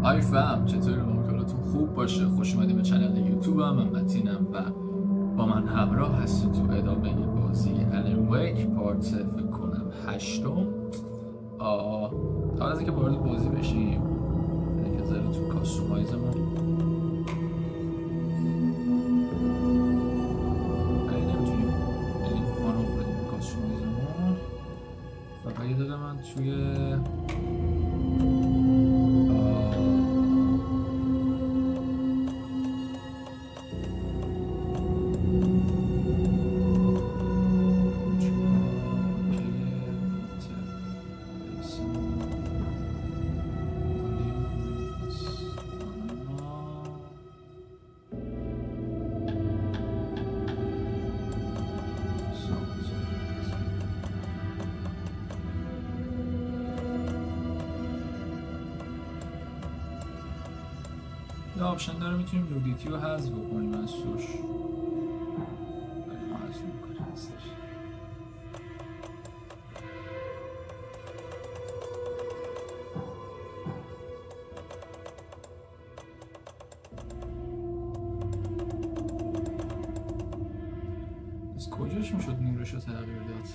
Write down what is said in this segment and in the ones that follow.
های فهم چطوری؟ حالتون خوب باشه. خوش اومدین به کانال یوتیوبم. من متینم و با من همراه هستید تو ادامه بازی ویک پارت فکر کنم هشتم. قبل از اینکه وارد بازی بشیم یه ذره تو کاستومایزمون نمیتونیم ما رو بدیم کاستومایزمون. فقط یه داده من توی یه آپشن داره میتونیم نودیتی رو حذف بکنیم از توش. ما حذف میکنیم هستش. از کجاش میشد نورش رو تغییر داد؟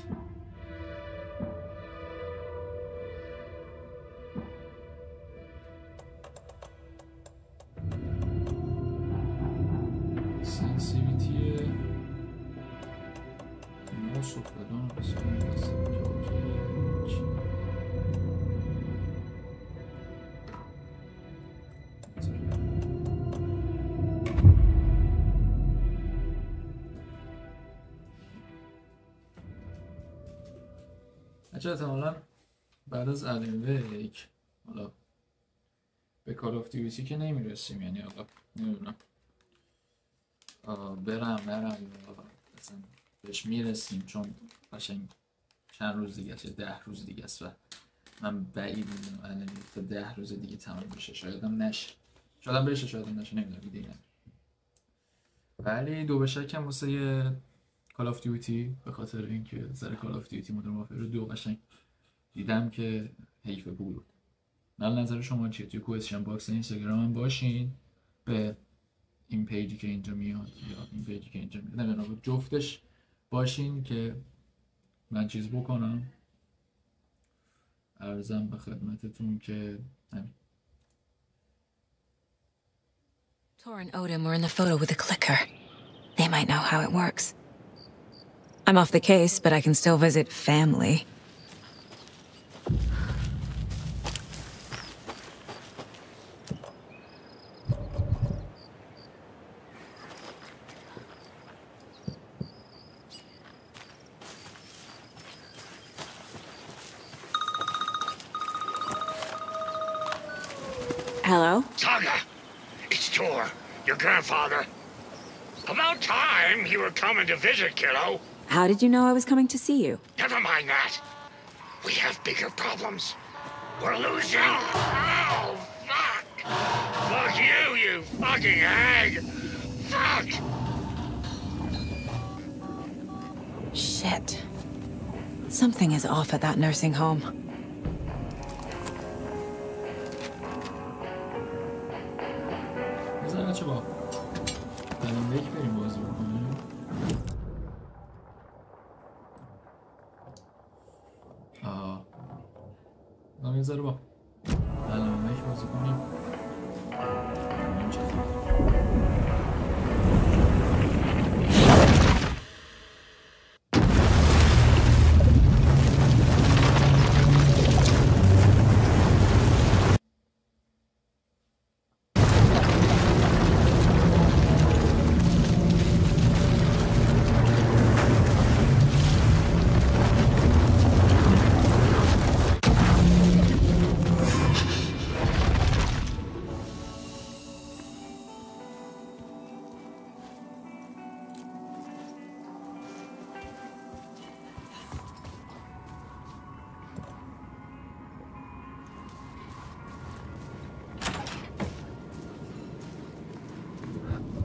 اچه احتمالا بعد از ویک حالا به کال آف دیوتی که نمیرسیم، یعنی حالا نمیدونم برم مثلا بهش میرسیم، چون قشنگ چند روز دیگه است یا 10 روز دیگه است و من بعید میدونم تا 10 روز دیگه تمام بشه. شاید هم نشه، شاید هم بشه، شاید هم نشه، نمیدونم دیگه. ولی دو به شکم واسه یه کال آف دیوتی، به خاطر اینکه سر کال آف دیوتی مدرن وارفیر 2 قشنگ دیدم که حیف بود. نظر شما چیه؟ توی کوئسشن باکس اینستاگرام هم باشین، به این پیجی که اینجا میاد یا این پیجی که اینجا میاد، نمیدونم جفتش باشین که من چیز بکنم، عرضم به خدمتتون که همین. Tor and Odin were in the photo with a clicker. They might know how it works. I'm off the case, but I can still visit family. Hello? Saga! It's Tor, your grandfather. About time you were coming to visit, kiddo. How did you know I was coming to see you? Never mind that. We have bigger problems. We're losing. Oh, fuck! Fuck you, you fucking hag! Fuck! Shit. Something is off at that nursing home. میزارم چه با دارم یک بریم بازی بکنیم. میزارم با دارم یک بازی کنیم.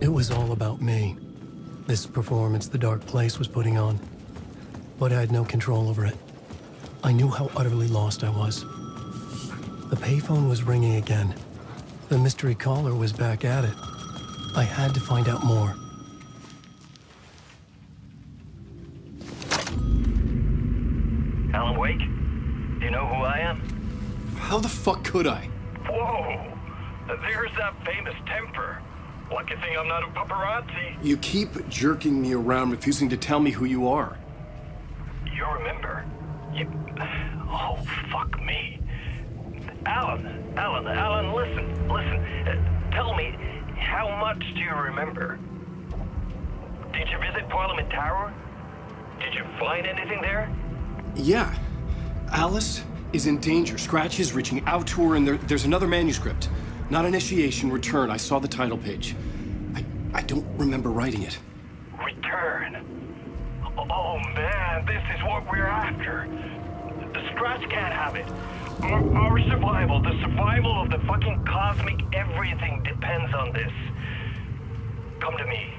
It was all about me. This performance the dark place was putting on. But I had no control over it. I knew how utterly lost I was. The payphone was ringing again. The mystery caller was back at it. I had to find out more. Alan Wake? Do you know who I am? How the fuck could I? Whoa! There's that famous temper. Lucky thing I'm not a paparazzi. You keep jerking me around, refusing to tell me who you are. You remember? Oh, fuck me. Alan, listen. Tell me, how much do you remember? Did you visit Parliament Tower? Did you find anything there? Yeah. Alice is in danger. Scratch is reaching out to her, and there's another manuscript. Not initiation, return. I saw the title page. I don't remember writing it. Return? Oh, man, this is what we're after. The Scratch can't have it. Our survival, the survival of the fucking cosmic everything depends on this. Come to me.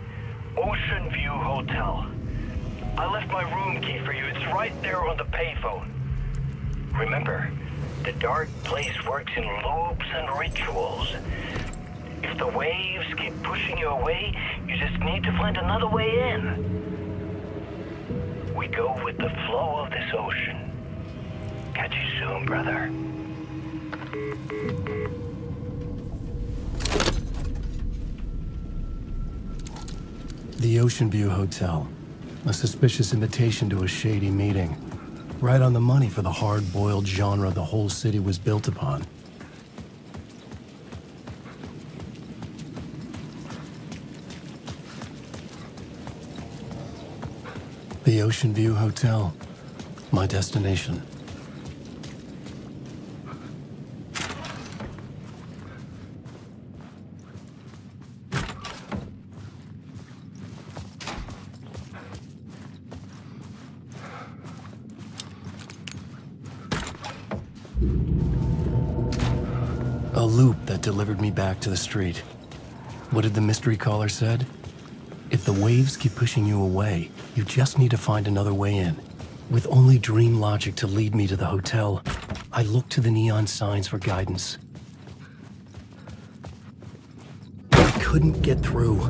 Ocean View Hotel. I left my room key for you. It's right there on the payphone. Remember, the dark place works in loops and rituals. If the waves keep pushing you away, you just need to find another way in. We go with the flow of this ocean. Catch you soon, brother. The Ocean View Hotel. A suspicious invitation to a shady meeting. Right on the money for the hard-boiled genre the whole city was built upon. The Ocean View Hotel. My destination. A loop that delivered me back to the street. What did the mystery caller said? If the waves keep pushing you away, you just need to find another way in. With only dream logic to lead me to the hotel, I looked to the neon signs for guidance. I couldn't get through.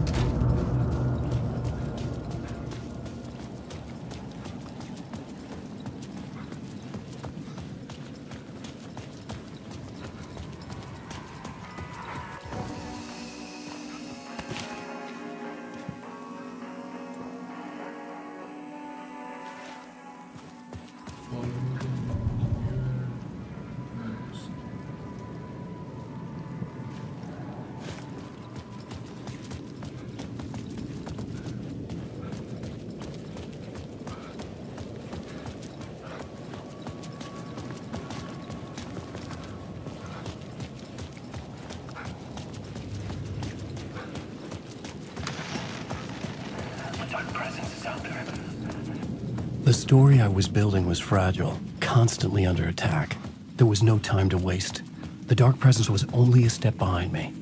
The story I was building was fragile, constantly under attack. There was no time to waste. The dark presence was only a step behind me.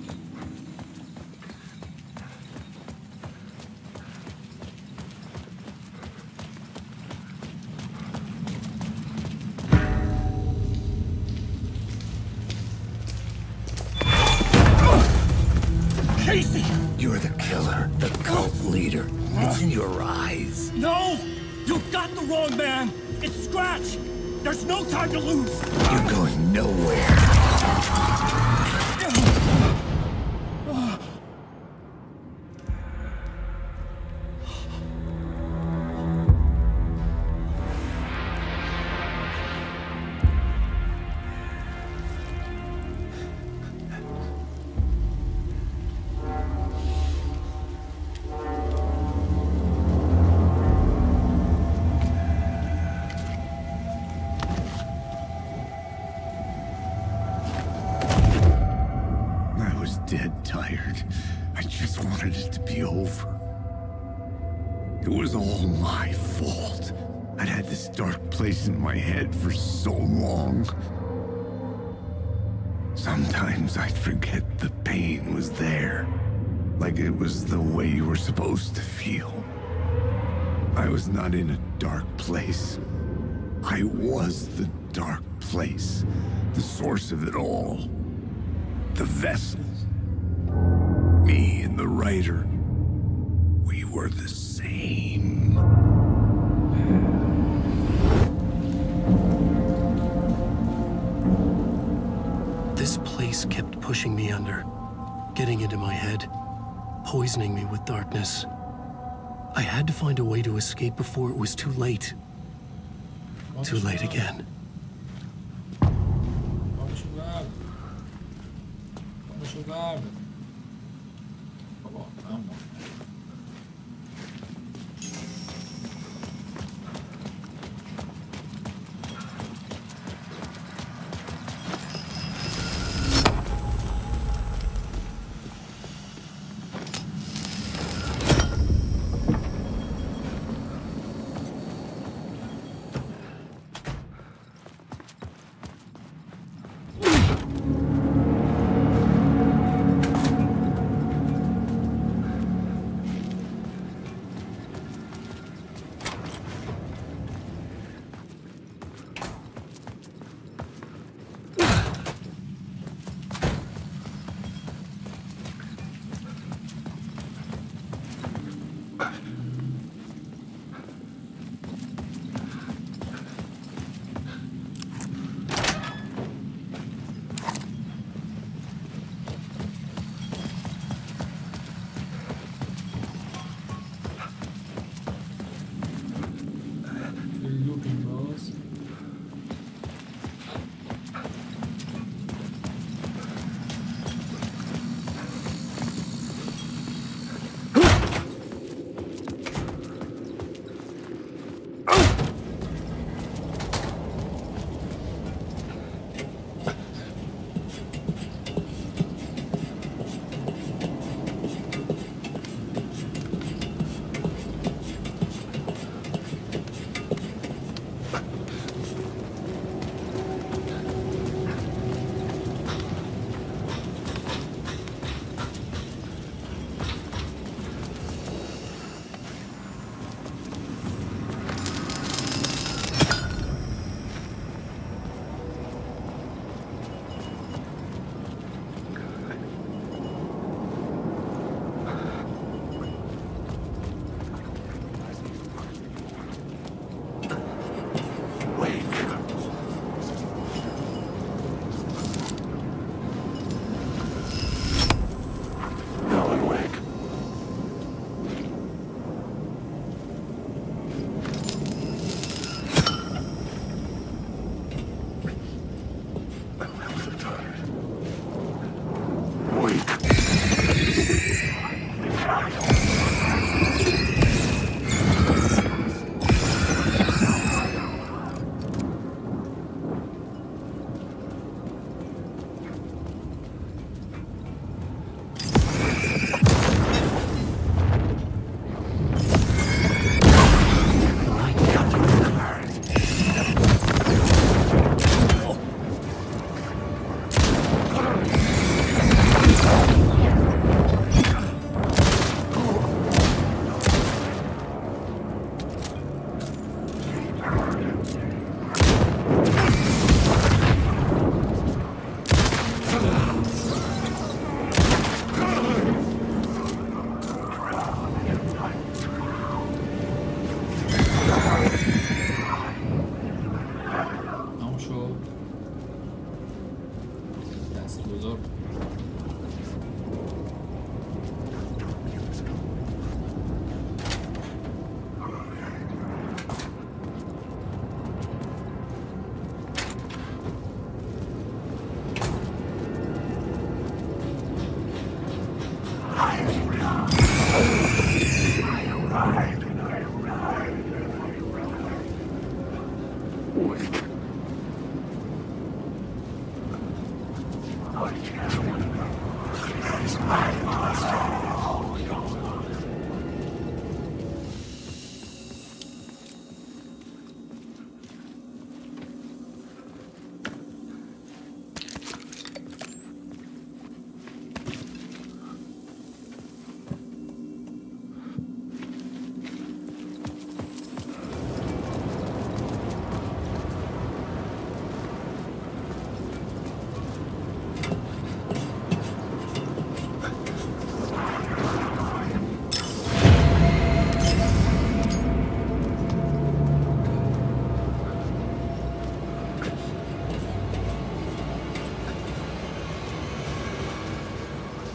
Casey! You're the killer, the cult leader. It's in your eyes. No! You got the wrong man! It's Scratch! There's no time to lose! You're going nowhere. Dead tired. I just wanted it to be over. It was all my fault. I'd had this dark place in my head for so long. Sometimes I'd forget the pain was there. Like it was the way you were supposed to feel. I was not in a dark place. I was the dark place. The source of it all. The vessel. Me and the writer. We were the same. This place kept pushing me under, getting into my head, poisoning me with darkness. I had to find a way to escape before it was too late. Too late again.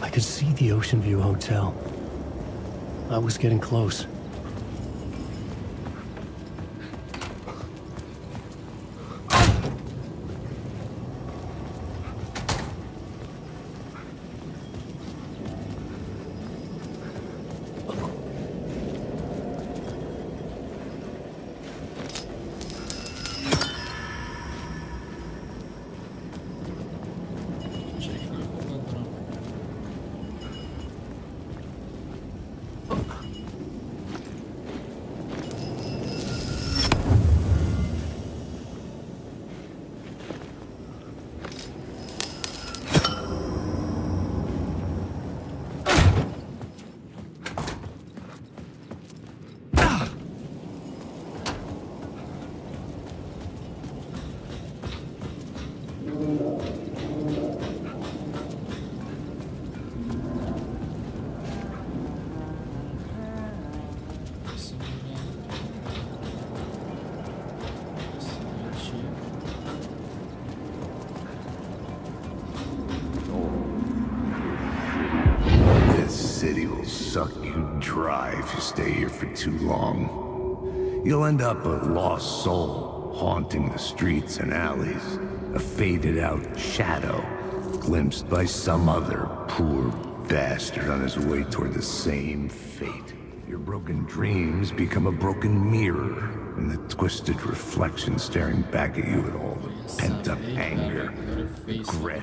I could see the Ocean View Hotel. I was getting close. Suck you dry if you stay here for too long. You'll end up a lost soul, haunting the streets and alleys. A faded-out shadow, glimpsed by some other poor bastard on his way toward the same fate. Your broken dreams become a broken mirror, and the twisted reflection staring back at you with all the pent-up anger, regret,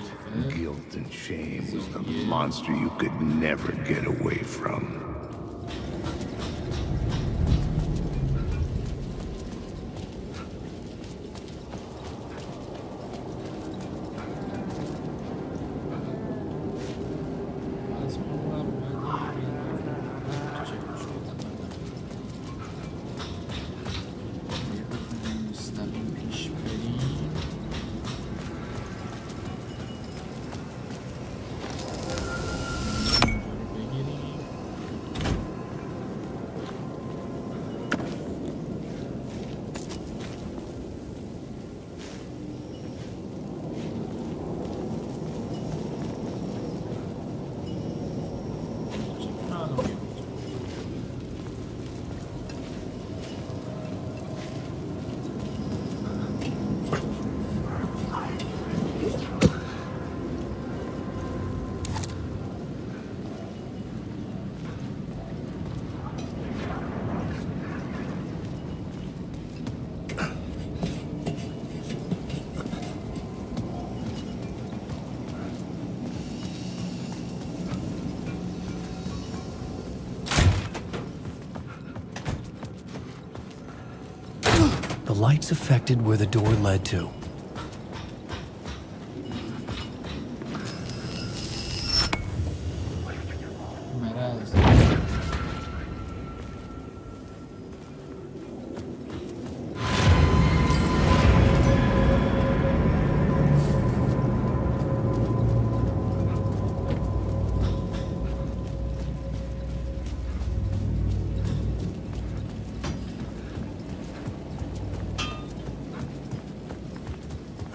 guilt, and shame was the monster you could never get away from. The lights affected where the door led to.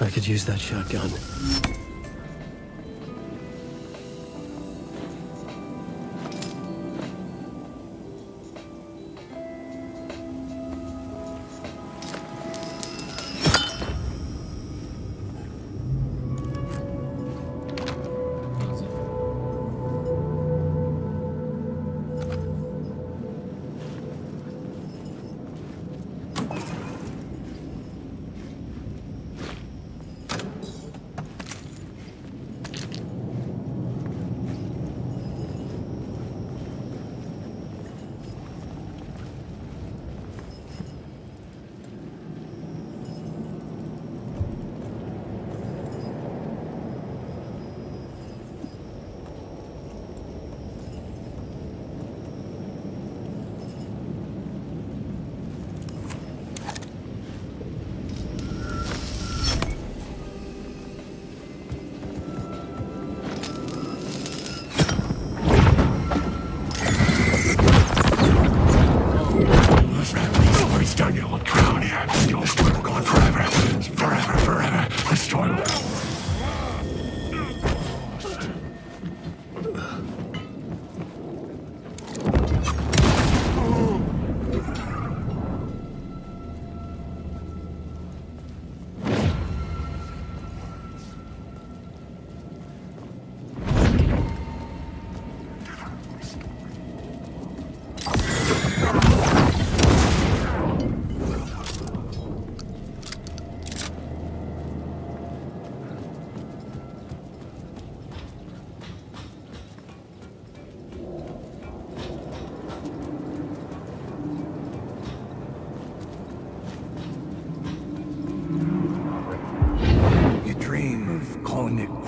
I could use that shotgun.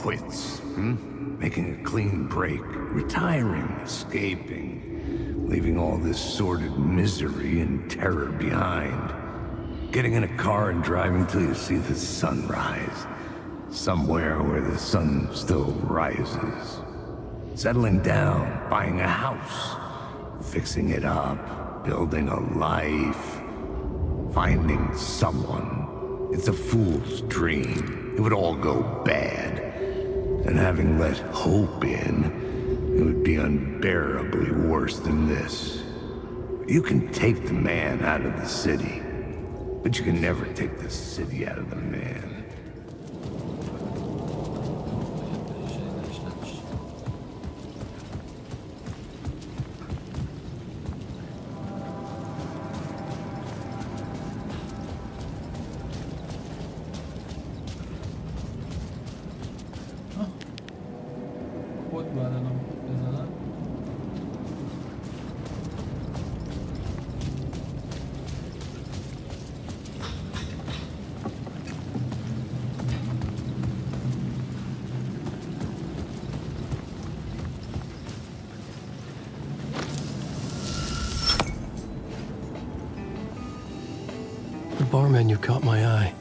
quits, making a clean break, retiring, escaping, leaving all this sordid misery and terror behind. Getting in a car and driving till you see the sun rise, somewhere where the sun still rises. Settling down, buying a house, fixing it up, building a life, finding someone. It's a fool's dream. It would all go bad. And having let hope in, it would be unbearably worse than this. You can take the man out of the city, but you can never take the city out of the man. The bar menu caught my eye.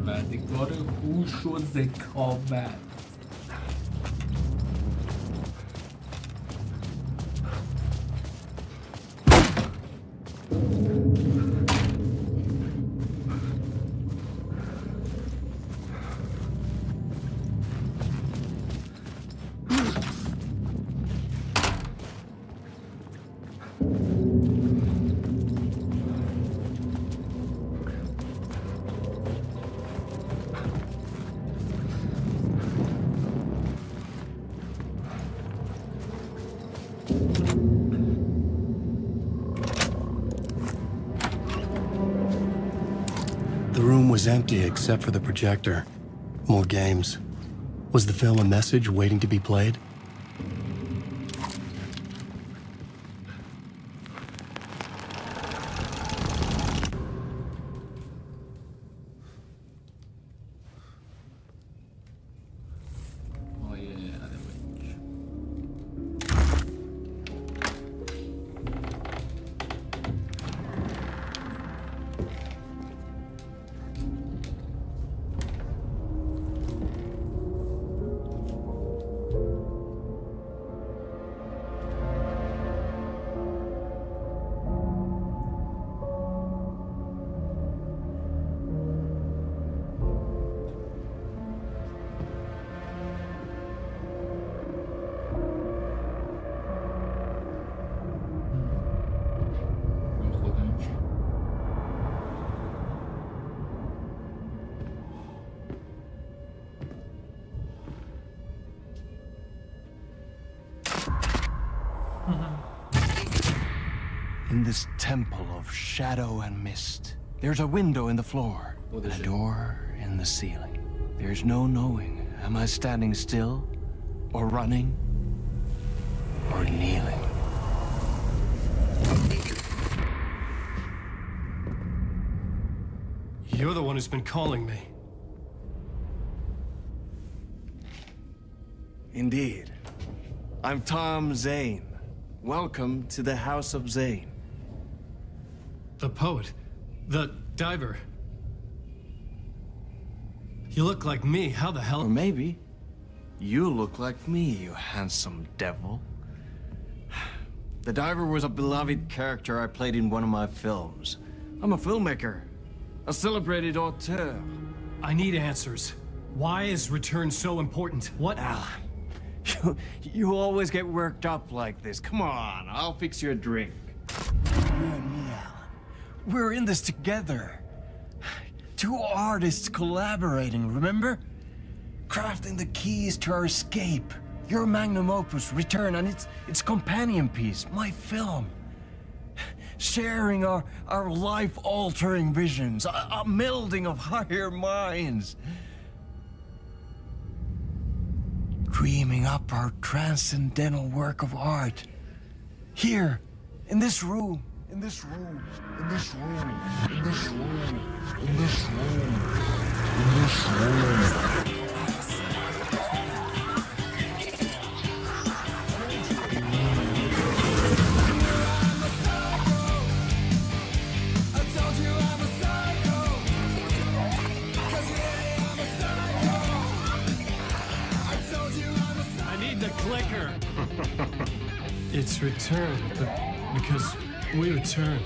بردگار هوش و ذکاوت. The room was empty except for the projector. More games. Was the film a message waiting to be played? In this temple of shadow and mist, there's a window in the floor, and a door in the ceiling. There's no knowing, am I standing still, or running, or kneeling? You're the one who's been calling me. Indeed. I'm Tom Zane. Welcome to the House of Zane. The poet. The diver. You look like me. How the hell? Or maybe You look like me, you handsome devil. The diver was a beloved character I played in one of my films. I'm a filmmaker, a celebrated auteur. I need answers. Why is return so important? What? Alan, you always get worked up like this. Come on, I'll fix you a drink. You and me, Alan. We're in this together. Two artists collaborating, remember? Crafting the keys to our escape. Your magnum opus, Return, and its companion piece, my film. Sharing our life-altering visions, a melding of higher minds. Dreaming up our transcendental work of art. Here, in this room, in this room, in this room, in this room, in this room, in this room. Clicker. It's return, but because we return.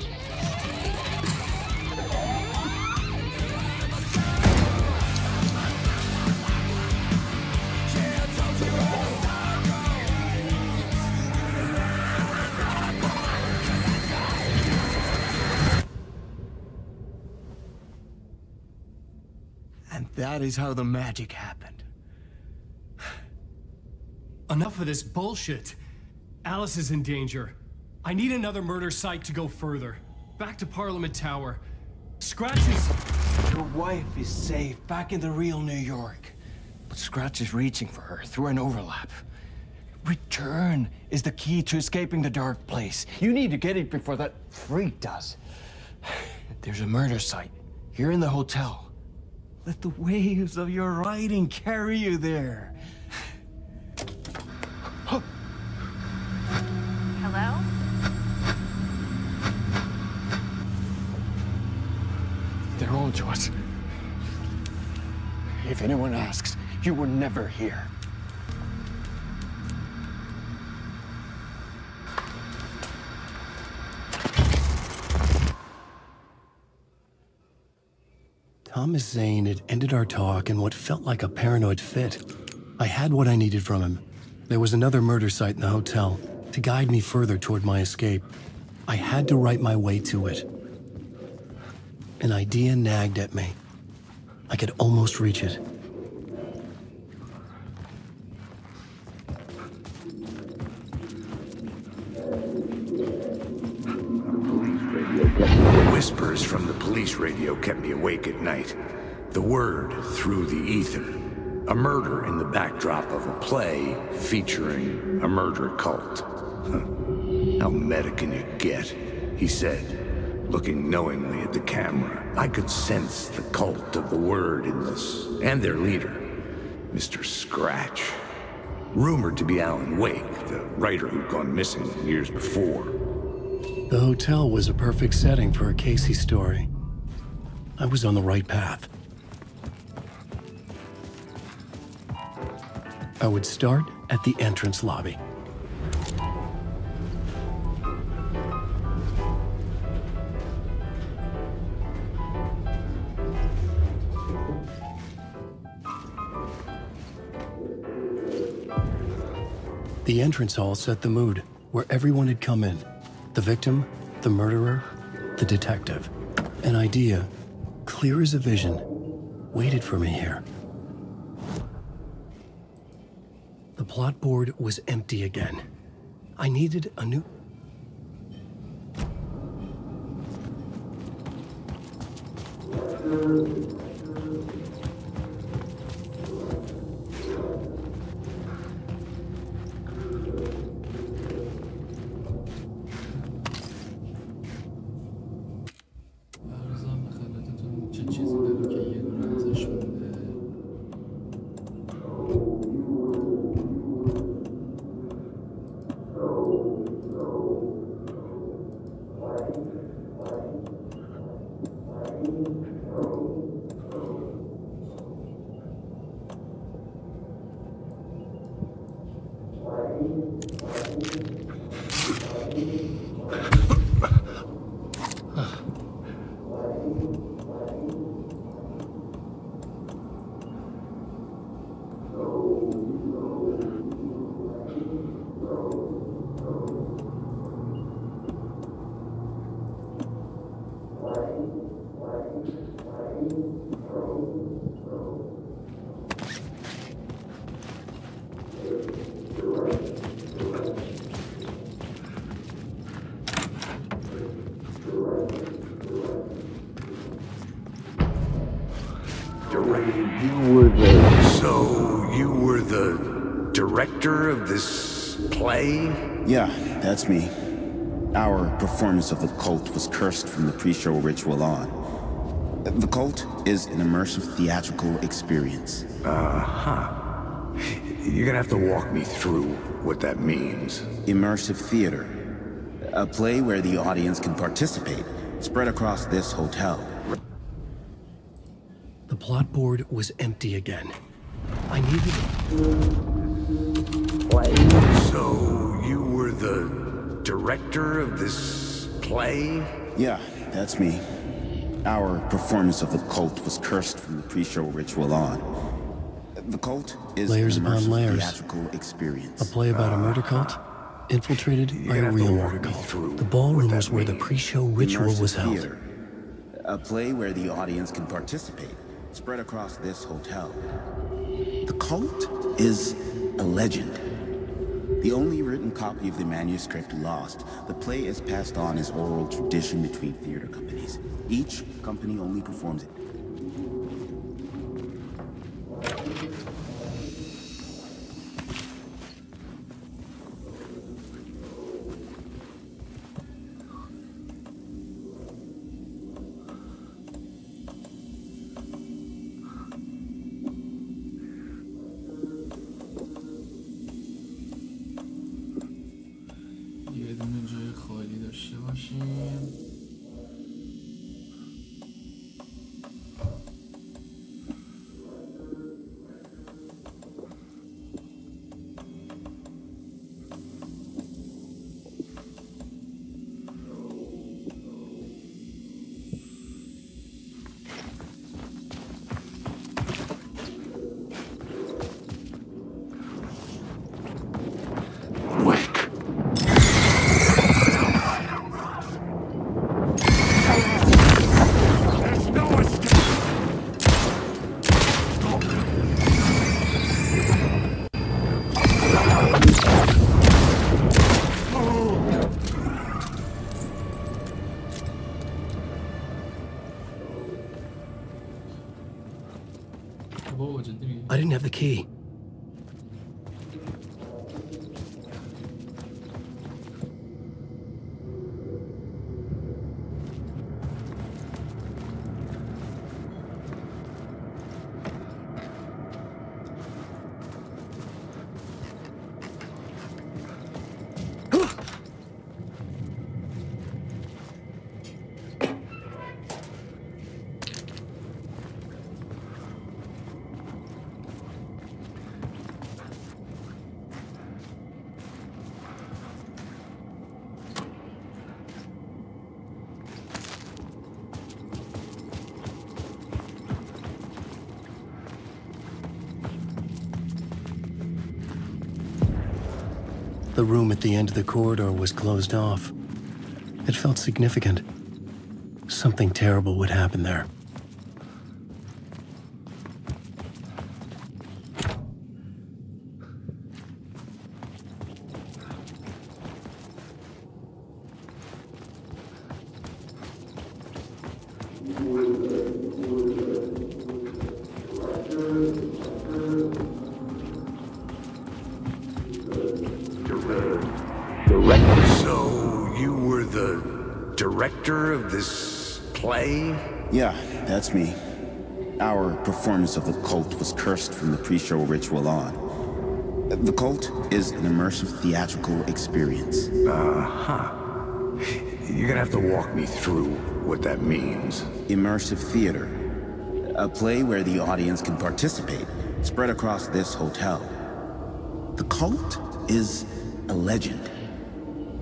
And that is how the magic happened. Enough of this bullshit. Alice is in danger. I need another murder site to go further. Back to Parliament Tower. Scratch is... Your wife is safe, back in the real New York. But Scratch is reaching for her through an overlap. Return is the key to escaping the dark place. You need to get it before that freak does. There's a murder site here in the hotel. Let the waves of your writing carry you there. Hello? They're all yours. If anyone asks, you were never here. Thomas Zane had ended our talk in what felt like a paranoid fit. I had what I needed from him. There was another murder site in the hotel to guide me further toward my escape. I had to write my way to it. An idea nagged at me. I could almost reach it. Whispers from the police radio kept me awake at night. The word through the ether. A murder in the backdrop of a play featuring a murder cult. How meta can you get? He said, looking knowingly at the camera. I could sense the cult of the word in this, and their leader, Mr. Scratch. Rumored to be Alan Wake, the writer who'd gone missing years before. The hotel was a perfect setting for a Casey story. I was on the right path. I would start at the entrance lobby. The entrance hall set the mood, where everyone had come in. The victim, the murderer, the detective. An idea, clear as a vision, waited for me here. The plot board was empty again. I needed a new... you were the director of this play? Yeah, that's me. Our performance of The Cult was cursed from the pre-show ritual on. The Cult is an immersive theatrical experience. You're gonna have to walk me through what that means. Immersive theater. A play where the audience can participate, spread across this hotel. The plot board was empty again. I needed... So, you were the director of this play? Yeah, that's me. Our performance of The Cult was cursed from the pre-show ritual on. The Cult is layers an upon immersive layers. Theatrical experience. A play about a murder cult, infiltrated by a real murder cult. The ballroom was where the pre-show ritual was held. Theater. A play where the audience can participate, spread across this hotel. The Cult is a legend. The only written copy of the manuscript lost, the play is passed on as oral tradition between theater companies. Each company only performs it. یه دونه جای خالی داشته باشیم. I didn't have the key. The room at the end of the corridor was closed off. It felt significant. Something terrible would happen there. So, you were the director of this play? Yeah, that's me. Our performance of The Cult was cursed from the pre-show ritual on. The Cult is an immersive theatrical experience. You're gonna have to walk me through what that means. Immersive theater. A play where the audience can participate, spread across this hotel. The Cult is a legend.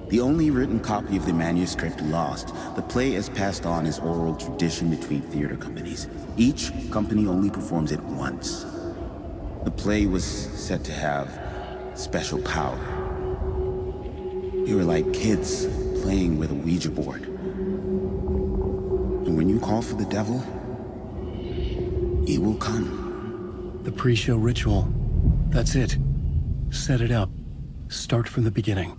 The only written copy of the manuscript lost, the play is passed on as oral tradition between theater companies. Each company only performs it once. The play was said to have special power. We were like kids playing with a Ouija board. And when you call for the devil, he will come. The pre-show ritual. That's it. Set it up. Start from the beginning.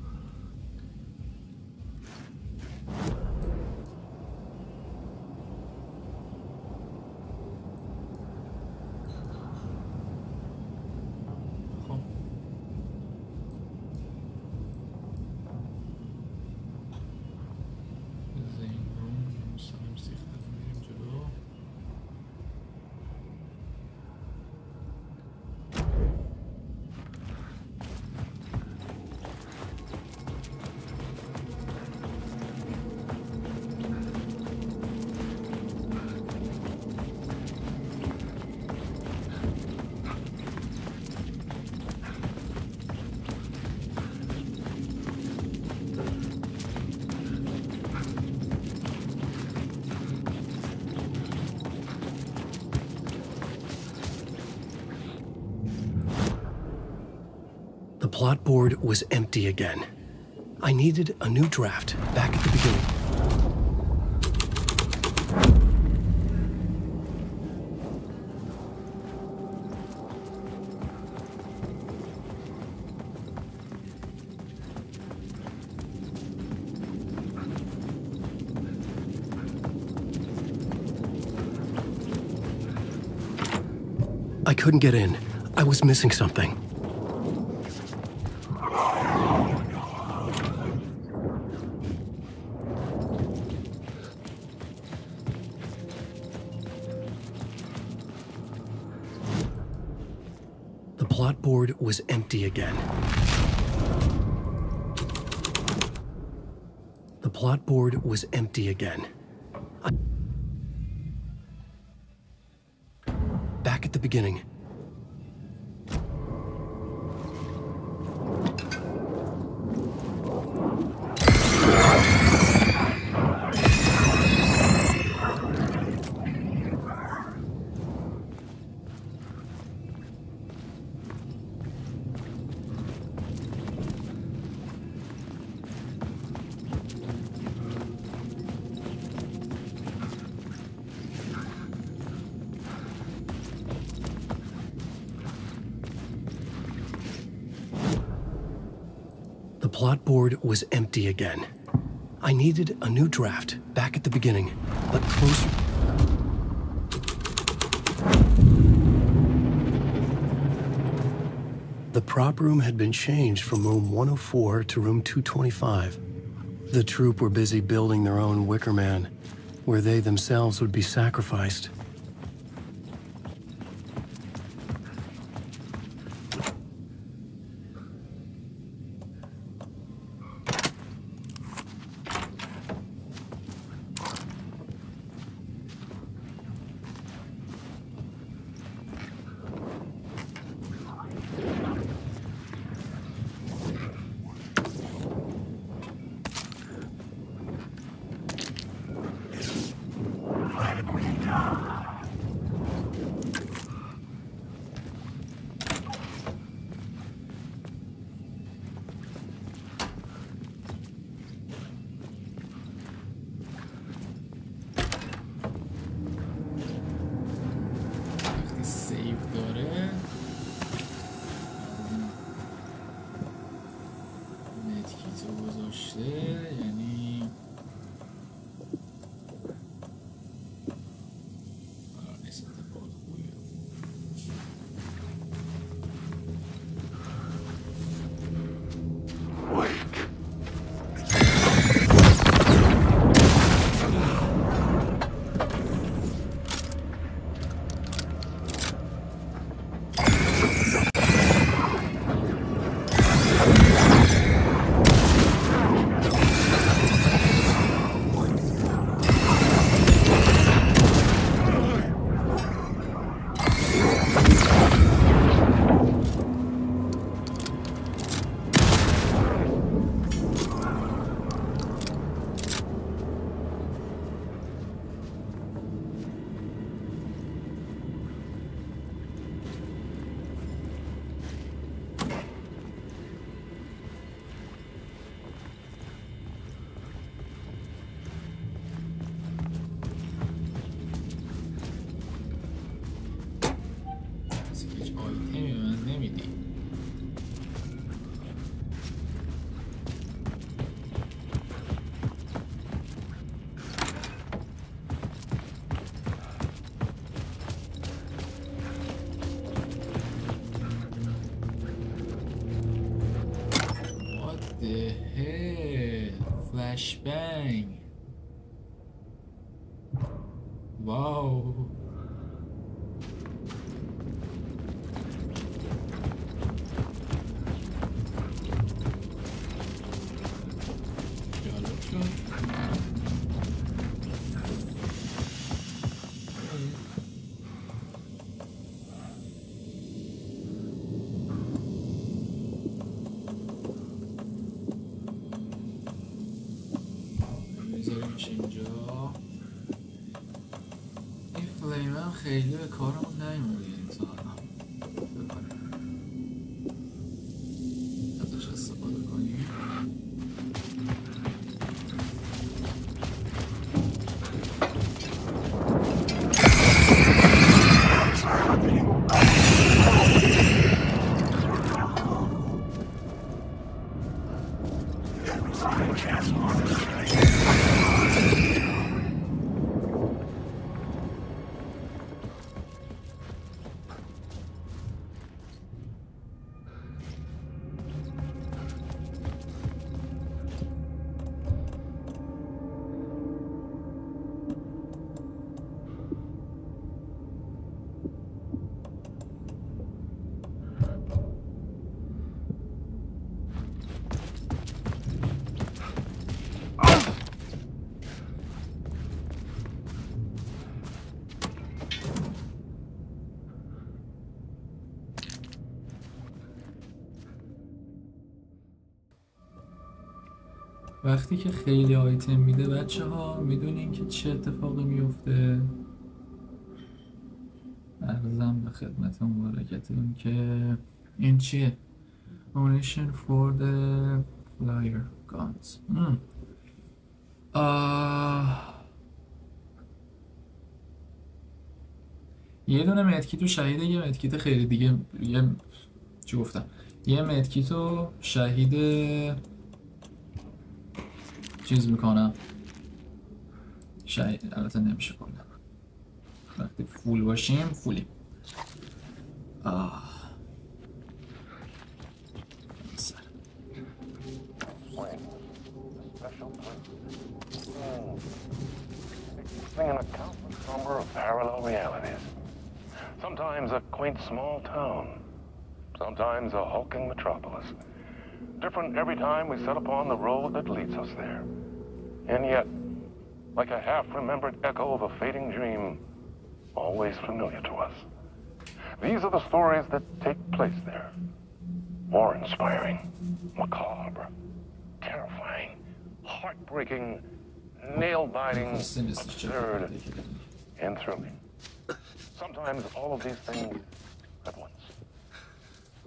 plot board was empty again. I needed a new draft back at the beginning. I couldn't get in. I was missing something. The plot board was empty again. The plot board was empty again. Back at the beginning. The plot board was empty again. I needed a new draft back at the beginning, but closer. The prop room had been changed from room 104 to room 225. The troupe were busy building their own Wicker Man, where they themselves would be sacrificed. Flashbang. Wow. اینجا این فلیمم خیلی به کارمون نیومده این ساعت وقتی که خیلی آیتم میده بچه ها میدونین که چه اتفاقی میفته. عرضم به خدمت مبارکتون که این چیه؟ Ammunition for the flyer guns. یه دونه مدکیتو شهیده، یه مدکیت خیلی دیگه، یه چی گفتم، یه مدکیتو شهید چیز میکنم، شهید البته نمیشه کنم، وقتی فول باشیم فولیم. In a countless number of parallel realities. Sometimes a quaint small town, sometimes a hulking metropolis. Different every time we set upon the road that leads us there. And yet, like a half-remembered echo of a fading dream, always familiar to us. These are the stories that take place there. Awe-inspiring, macabre, terrifying, heartbreaking, nail-biting, absurd, and thrilling. Sometimes all of these things at once.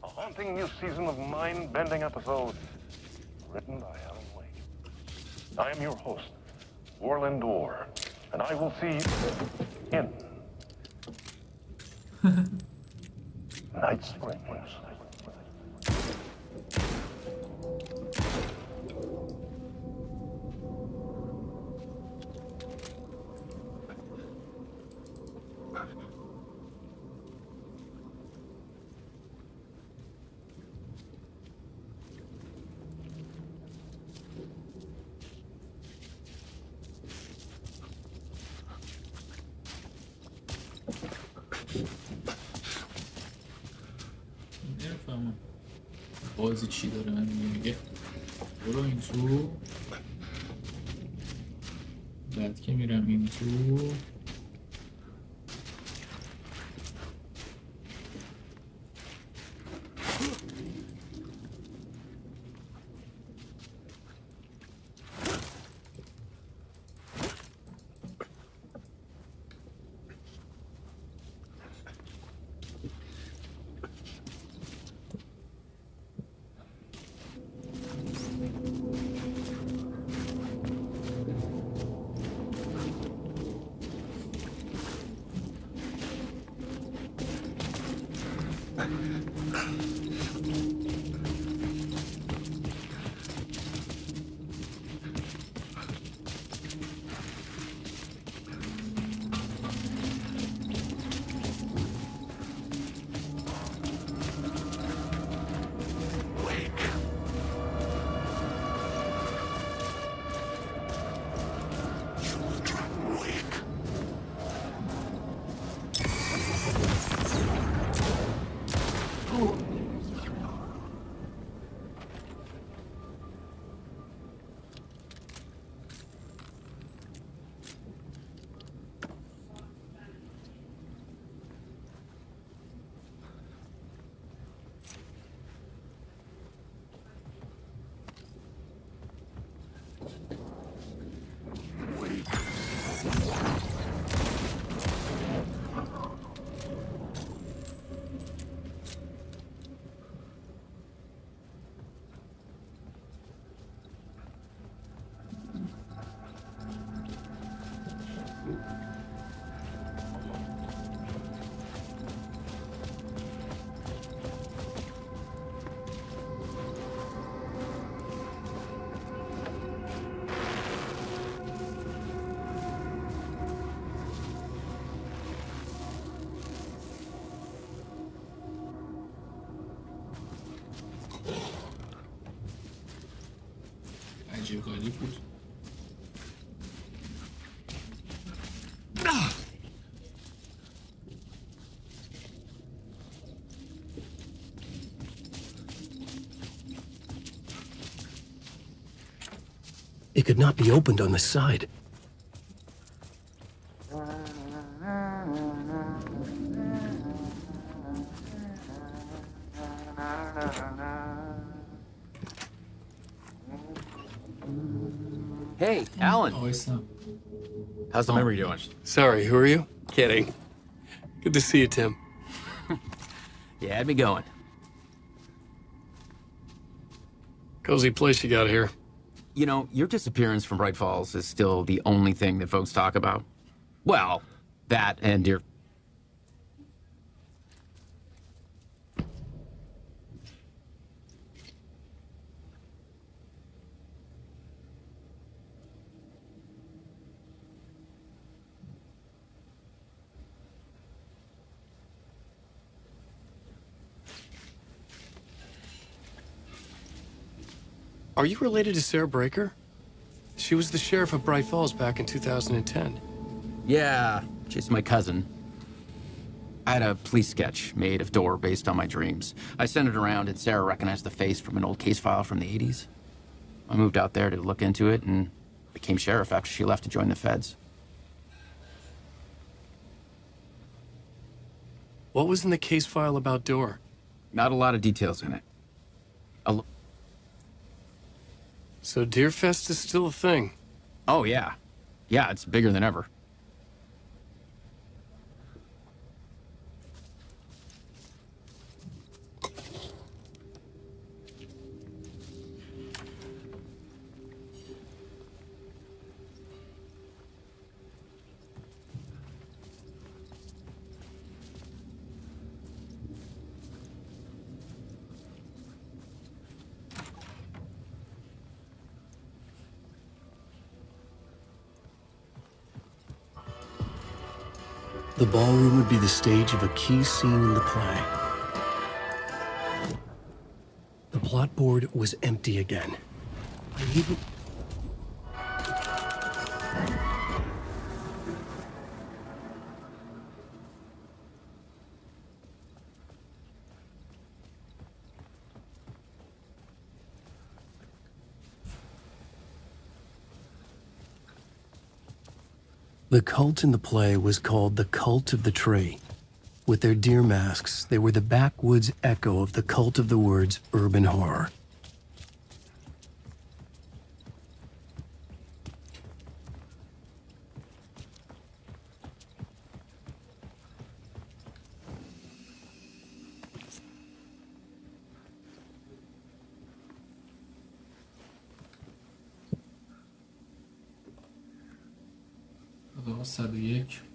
A haunting new season of mind-bending episodes written by Alan Wake. I am your host, Warland Orr, and I will see you in Night Springs. بازی چی داره من میگه برو این تو، بعد که میرم این تو عجیب غریب بود. It could not be opened on the side. Morning, Alan. آیستم. How's the memory doing? Sorry, who are you? Kidding. Good to see you, Tim. You had me going. Cozy place you got here. You know, your disappearance from Bright Falls is still the only thing that folks talk about. Well, that and your... Are you related to Sarah Breaker? She was the sheriff of Bright Falls back in 2010. Yeah, she's my cousin. I had a police sketch made of Dor based on my dreams. I sent it around and Sarah recognized the face from an old case file from the 80s. I moved out there to look into it and became sheriff after she left to join the feds. What was in the case file about Dor? Not a lot of details in it. So Deerfest is still a thing? Oh, yeah. Yeah, it's bigger than ever. The ballroom would be the stage of a key scene in the play. The plot board was empty again. I even... The cult in the play was called the Cult of the Tree. With their deer masks, they were the backwoods echo of the cult of the words urban horror. آدرس 101.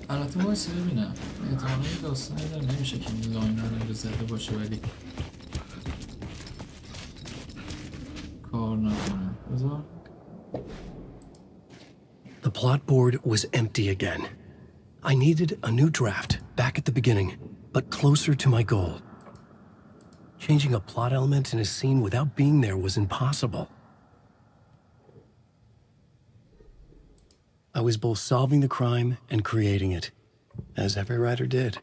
البته باید ببینم احتمالا این داستانی داره نمیشه که این لاین رو زده باشه ولی کار نکنه. بذار The plot board was empty again. I needed a new draft, back at the beginning, but closer to my goal. Changing a plot element in a scene without being there was impossible. I was both solving the crime and creating it, as every writer did.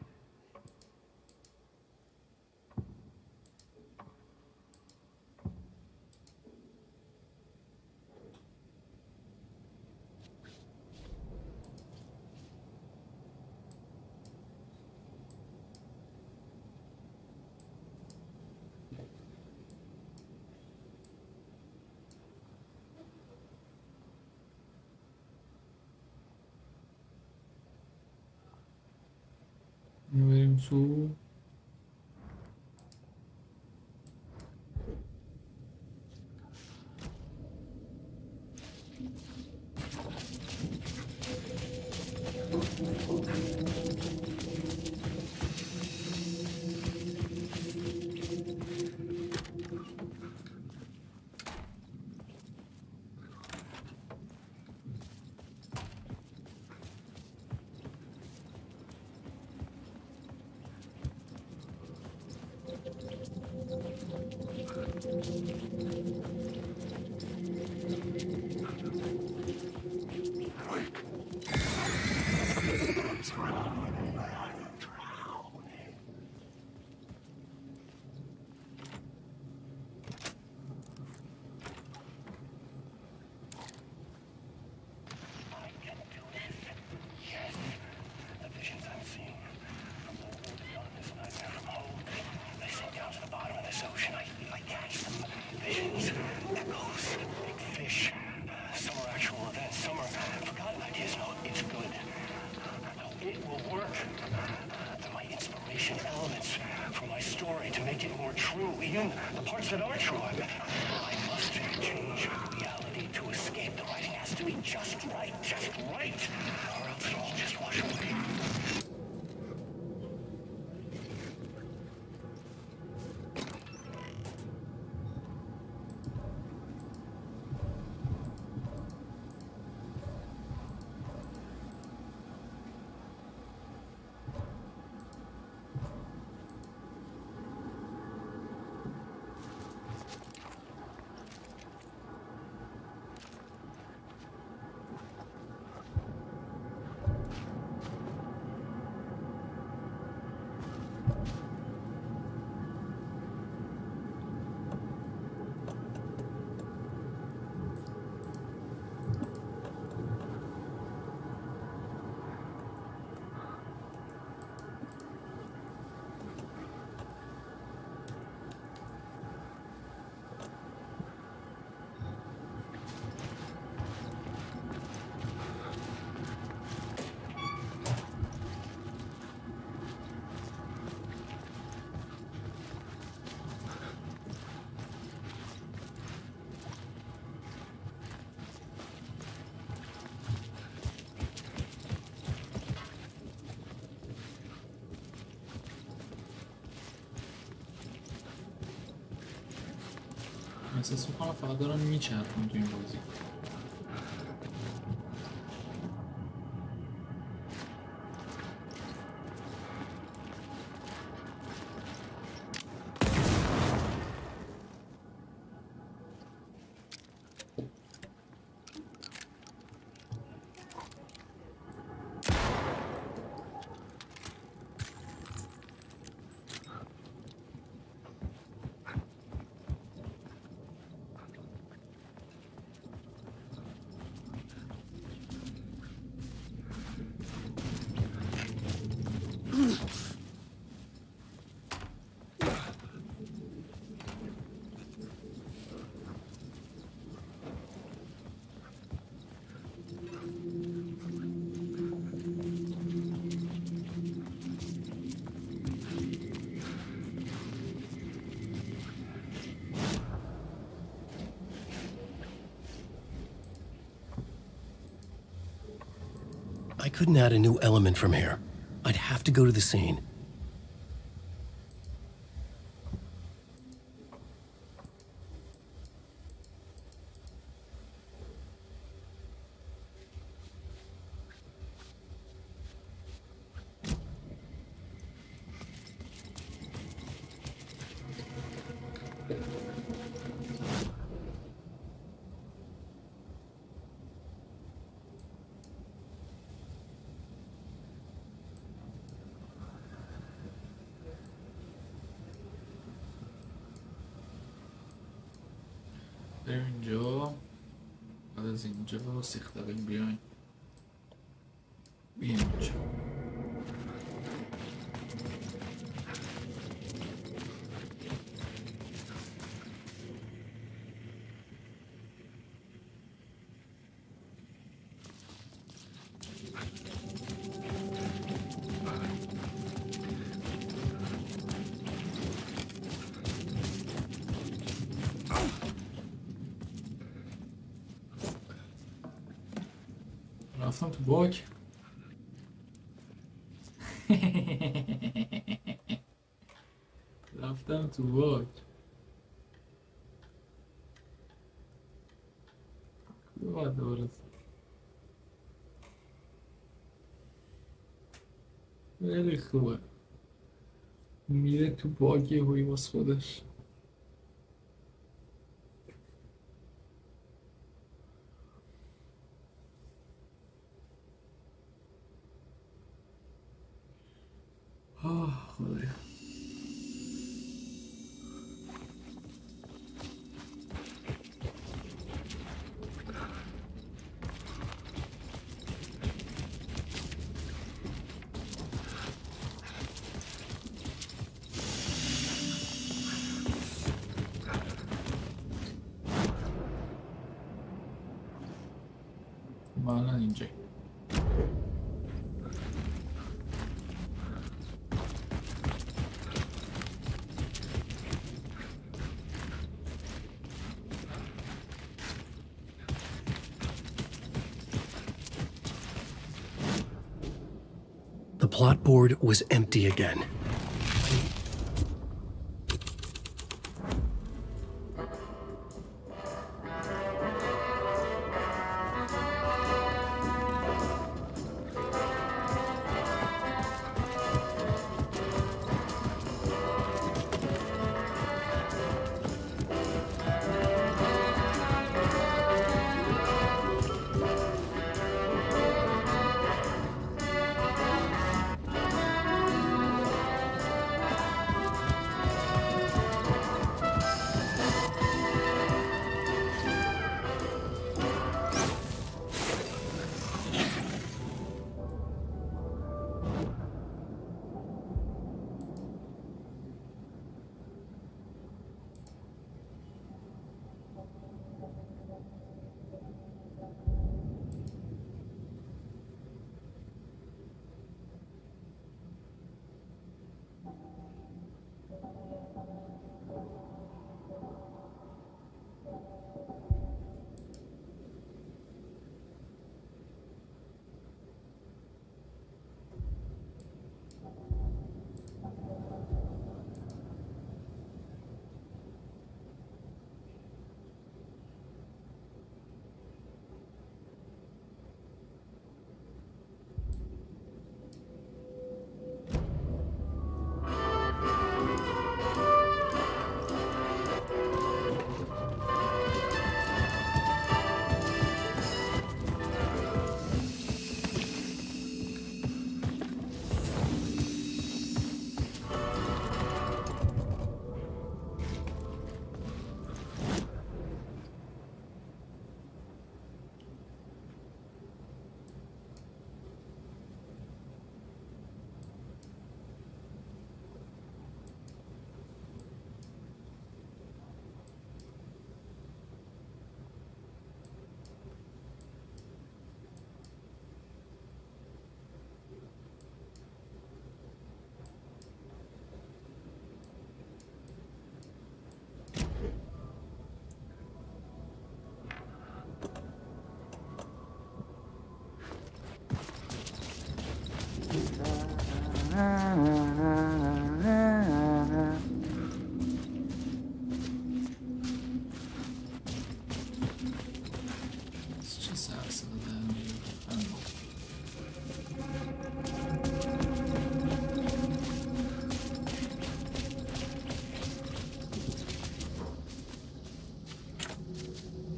بریم تو احساس میکنم فقط دارم میچرخم تو این بازی. I couldn't add a new element from here. I'd have to go to the scene. در اینجا بعد از اینجا سیختقیم بیاین اینجا رفتم تو باک رفتم تو باک باید دوباره خیلی خوبه میره تو باک یه هوی باز خودش خدایا من اینجا The plot board was empty again.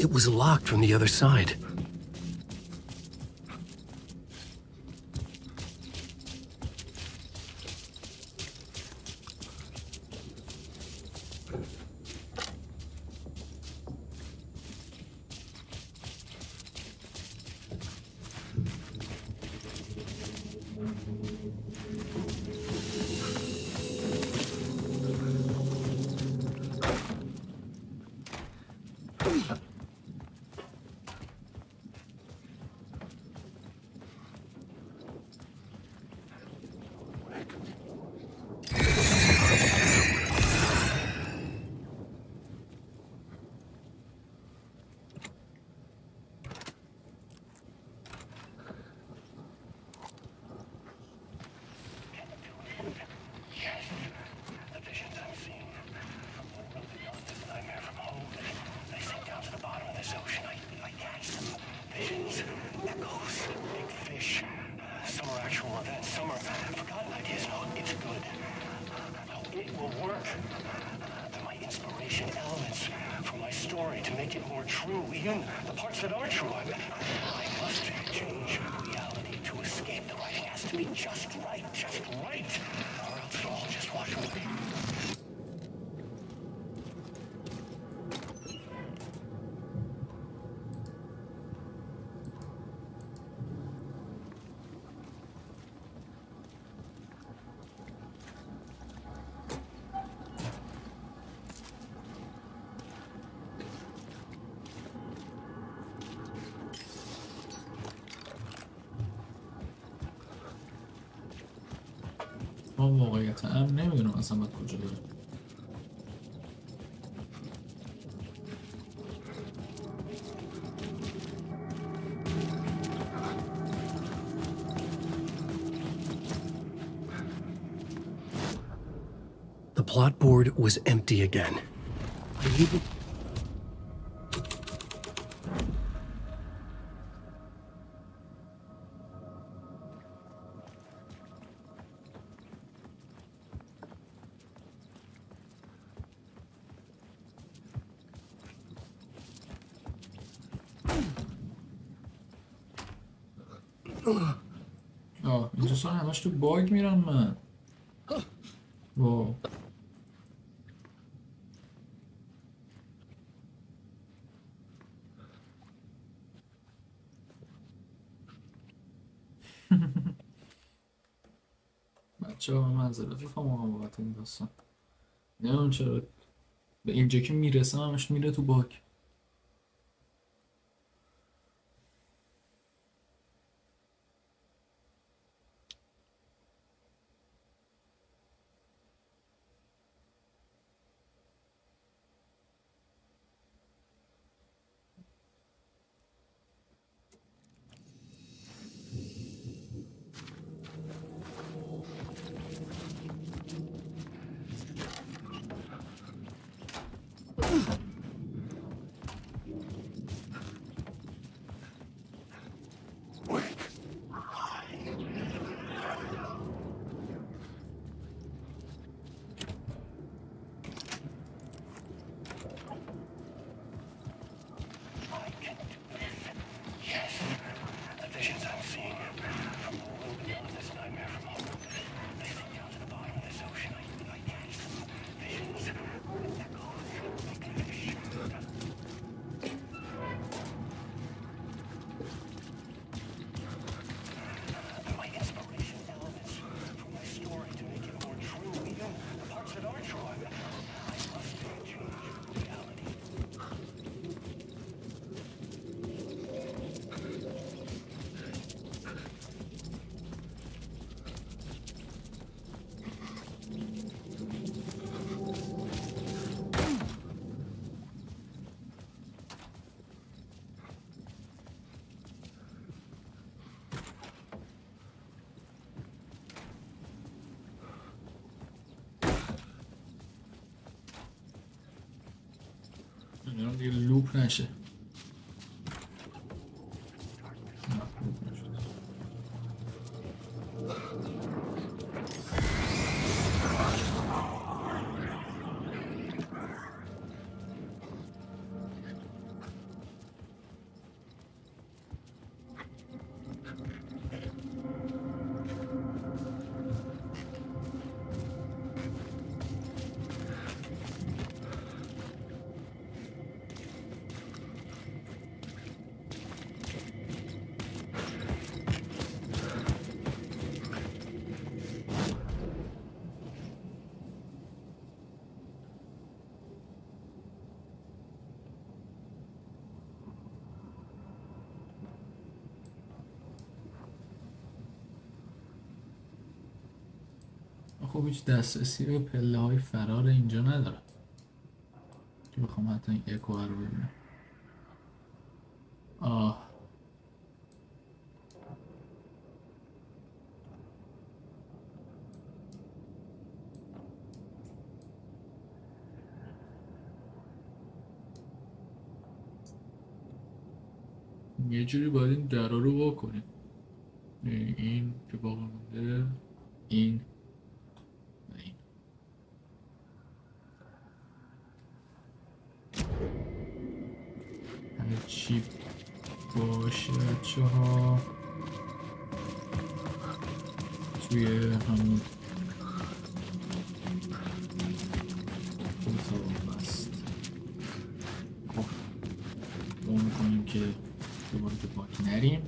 It was locked from the other side. واقعیتا هم نمیدونم اصلا باید کجا داره. The plot board was empty again. اینجا سان همش تو باگ میرم من. واو. بچه ها منظرت بخوام بابت این داستان. نمیدونم چرا به اینجا که میرسم همش میره تو باگ. دیگه لوپ نشه. خب هیچ دسترسی به پله های فرار اینجا ندارم که بخوام حتی این اکو رو ببینم. یه جوری باید این درا رو وا کنیم. این که باقی مونده، این و این. همه چی باشه بچه ها توی همون اتاق بست. خب با میکنیم که دوباره به باک نریم.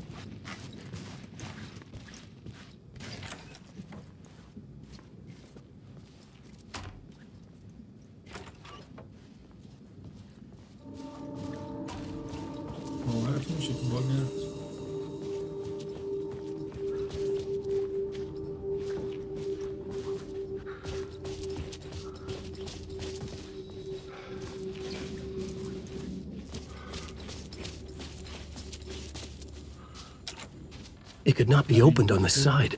باورتون میشه که باگ نرفت. It could not be opened on the side.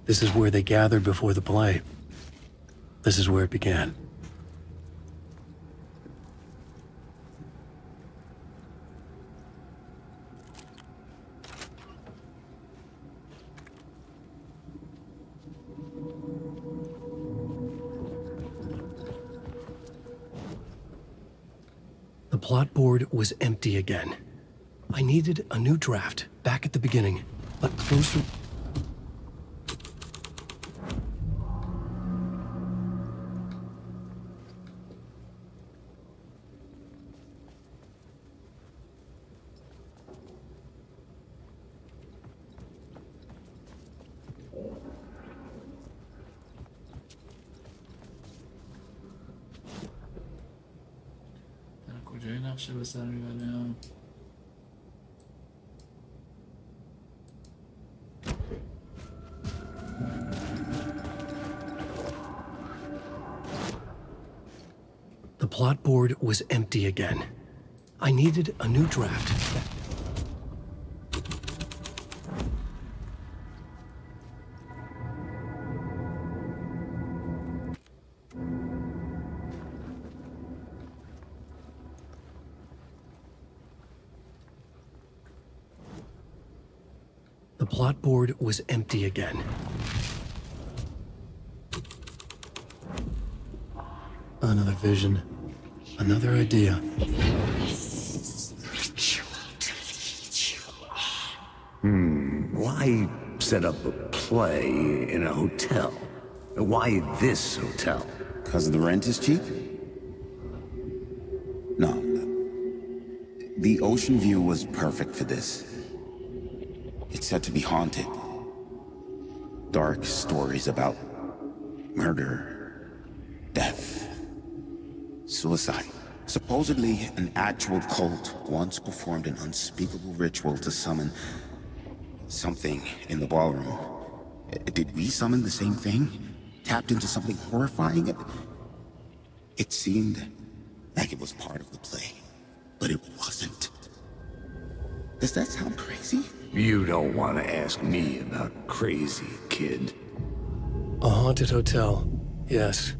This is where they gathered before the play. This is where it began. The plot board was empty again. I needed a new draft back at the beginning, but closer. کجای نقشه به سر میبرم؟ The plot board was empty again. I needed a new draft. The plot board was empty again. Another vision. Another idea. Why set up a play in a hotel. Why this hotel? Because the rent is cheap? No. The ocean view was perfect for this. It's said to be haunted. Dark stories about murder, death, suicide. Supposedly, an actual cult once performed an unspeakable ritual to summon something in the ballroom. Did we summon the same thing? Tapped into something horrifying? It seemed like it was part of the play, but it wasn't. Does that sound crazy? You don't want to ask me about crazy, kid. A haunted hotel. Yes.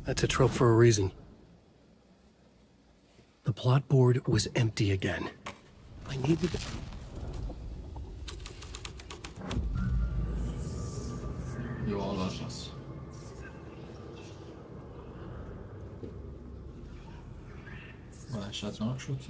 That's a trope for a reason. The plot board was empty again. I needed... اشتراک شد.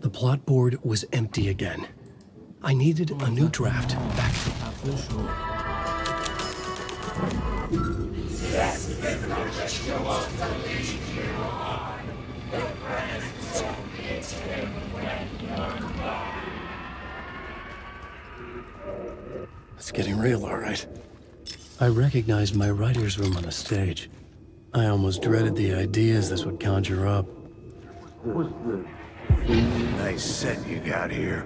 The plot board was empty again. I needed a new draft back. It's getting real, all right. I recognized my writer's room on a stage. I almost dreaded the ideas this would conjure up. Nice set you got here.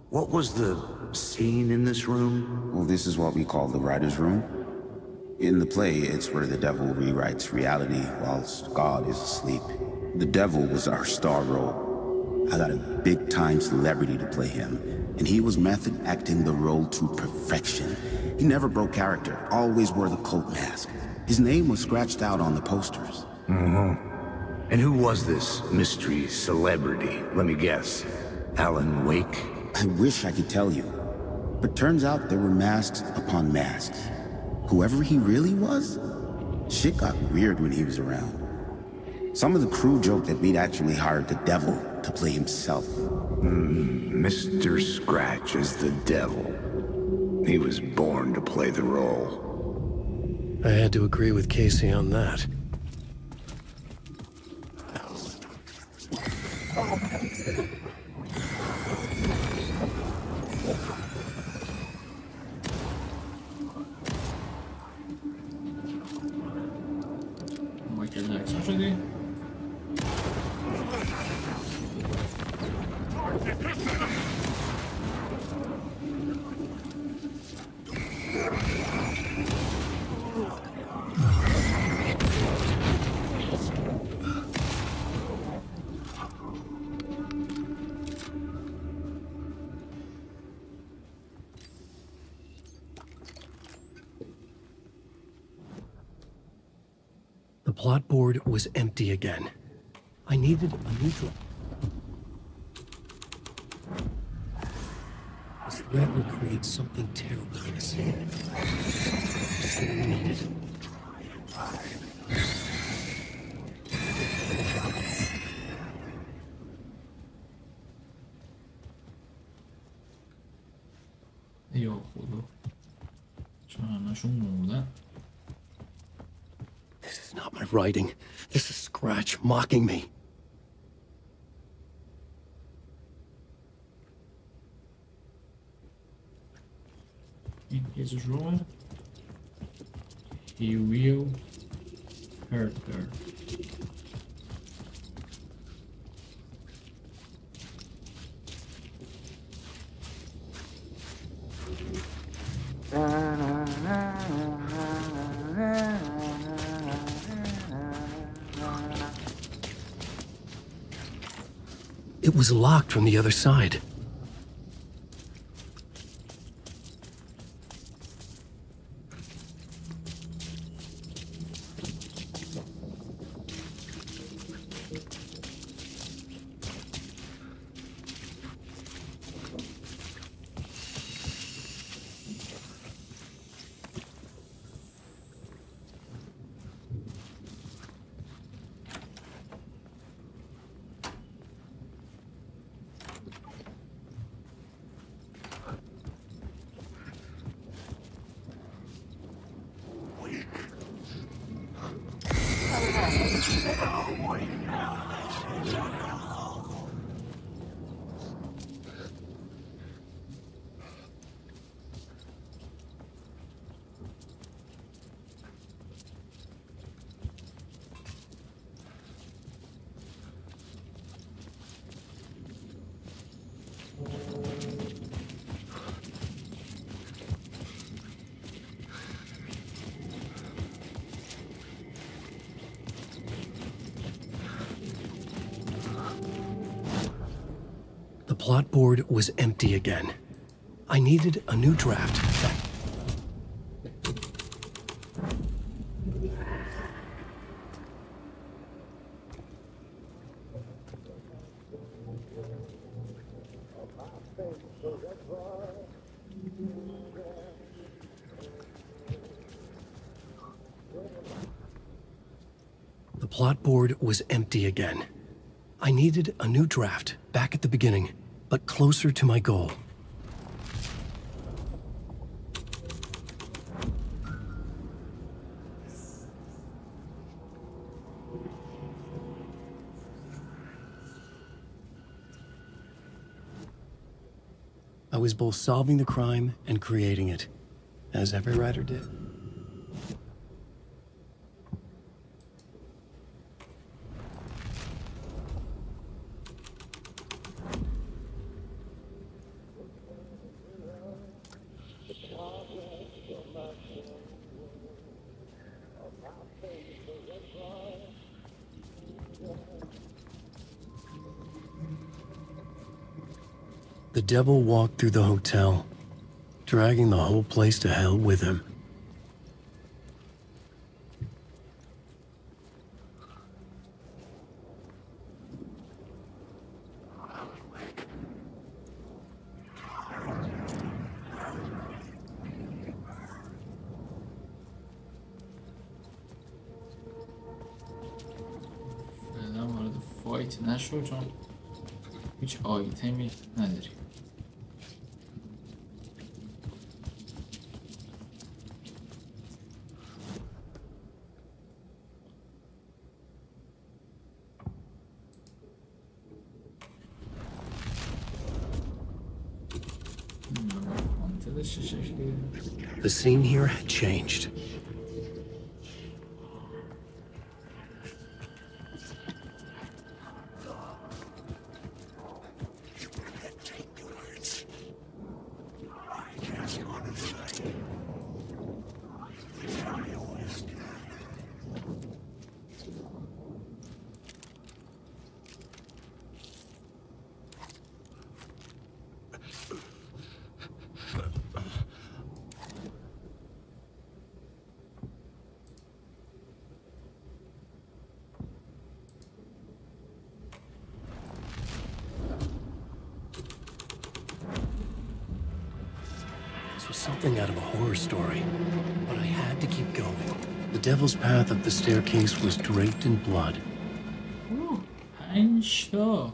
What was the scene in this room? Well, this is what we call the writer's room. In the play, it's where the devil rewrites reality whilst God is asleep. The devil was our star role. I got a big-time celebrity to play him, and he was method acting the role to perfection. He never broke character, always wore the cult mask. His name was scratched out on the posters. Mm-hmm. And who was this mystery celebrity? Let me guess. Alan Wake? I wish I could tell you. But turns out there were masks upon masks. Whoever he really was, shit got weird when he was around. Some of the crew joked that we'd actually hired the devil to play himself. Mr. Scratch is the devil. He was born to play the role. I had to agree with Casey on that. The plot board was empty again. I needed a neutral. This threat would create something terrible in the scene. Just what we needed. یا خدا چون همشون مردن. This is not my writing. This is Scratch mocking me. In his room, he will hurt her. It was locked from the other side. The plot board was empty again. I needed a new draft. The plot board was empty again. I needed a new draft, back at the beginning, but closer to my goal. I was both solving the crime and creating it, as every writer did. The devil walked through the hotel, dragging the whole place to hell with him. فعلا وارد فایت نشو چون هیچ آیتمی نداری. The scene here had changed. Something out of a horror story, but I had to keep going. The devil's path up the staircase was draped in blood. Ooh, 5 تا.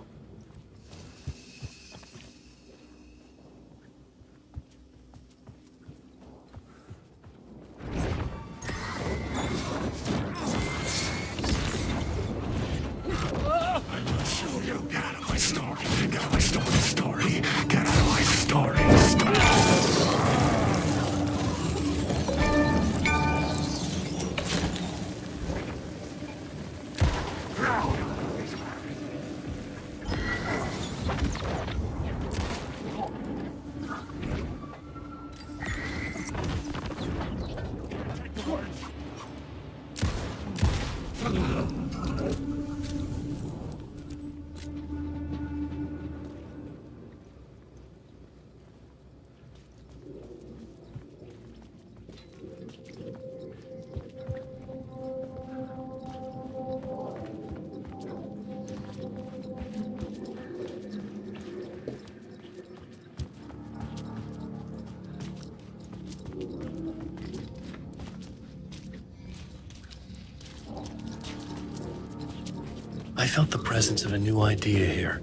I felt the presence of a new idea here.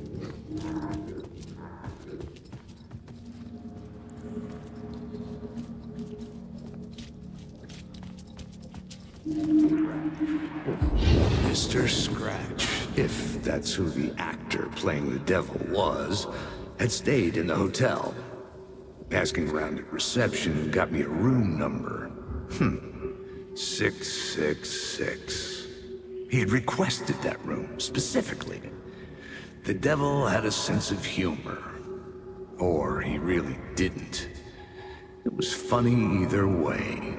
Mr. Scratch, if that's who the actor playing the devil was, had stayed in the hotel. Asking around at reception got me a room number. 666. He had requested that room, specifically. The devil had a sense of humor. Or he really didn't. It was funny either way.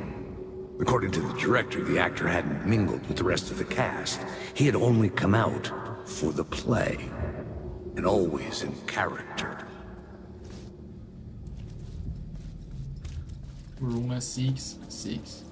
According to the director, the actor hadn't mingled with the rest of the cast. He had only come out for the play. And always in character. Room 666.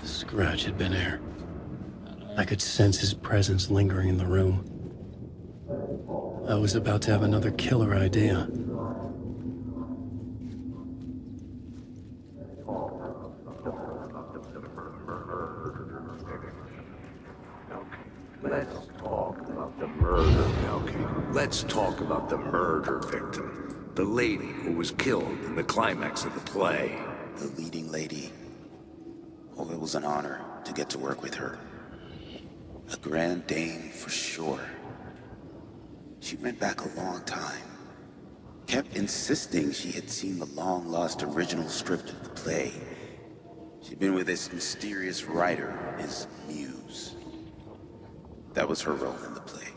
Scratch had been here. I could sense his presence lingering in the room. I was about to have another killer idea. Let's talk about the murder victim. The lady who was killed in the climax of the play. The leading lady. Oh, it was an honor to get to work with her. A grand dame for sure. She went back a long time. Kept insisting she had seen the long-lost original script of the play. She'd been with this mysterious writer, his muse. That was her role in the play.